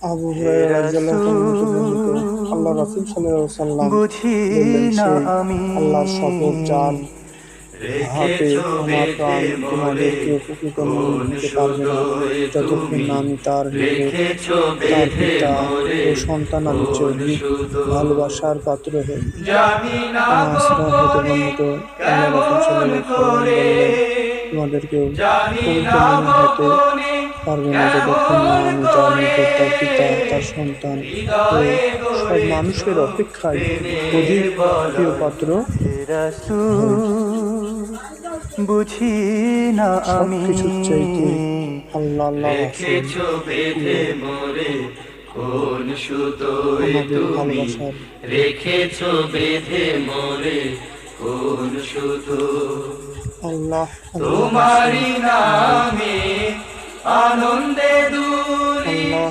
আবু হে হুরায়রা রাদিয়াল্লাহু তাআলা হতে বর্ণিত, আল্লাহ রাসূল রাসূল সাল্লাল্লাহু আলাইহি সাল্লাম বুঝি বললেন, না সেই আমি আল্লাহর শপথ যার হাতে রেখেছ তোমার বেঁধে প্রাণ মোরে তোমাদেরকে উপকৃত কোন হতে পারবে না সুতোয় যতক্ষণ তুমি না আমি তার নিকট রেখেছ তার বেঁধে পিতা মোরে ও সন্তানাদি কোন চৈনিক সুতো ভালোবাসার পাত্র হই। জানি না আবু মাসউদ হতে গোপনে বর্ণিত, আল্লাহ রাসূল কেমন সাল্লাল্লাহু আলাইহি সাল্লাম করে বললেন, তোমাদের কেউ জানি পবিত্র না মুমিন হতে গোপনে পারবে না যতক্ষণ না কেমন আমি তার করে নিকট তার পিতা, তার সন্তান ও হৃদয়ে সব গড়েছ মানুষের অপেক্ষায় প্রেমে অধিক প্রিয় বলয় পাত্র হে হই। রাসূল বুঝি না সব আমি কিছুর চাইতে আল্লাহ রাসূল রেখেছ বেঁধে প্রিয়। মোরে কোন সুতোয় আমাদের তুমি ভালোবাসার রেখেছ বেঁধে মোরে কোন সুতো আল্লাহ রাসূল তোমারি নামে আনন্দে দুলি আল্লাহ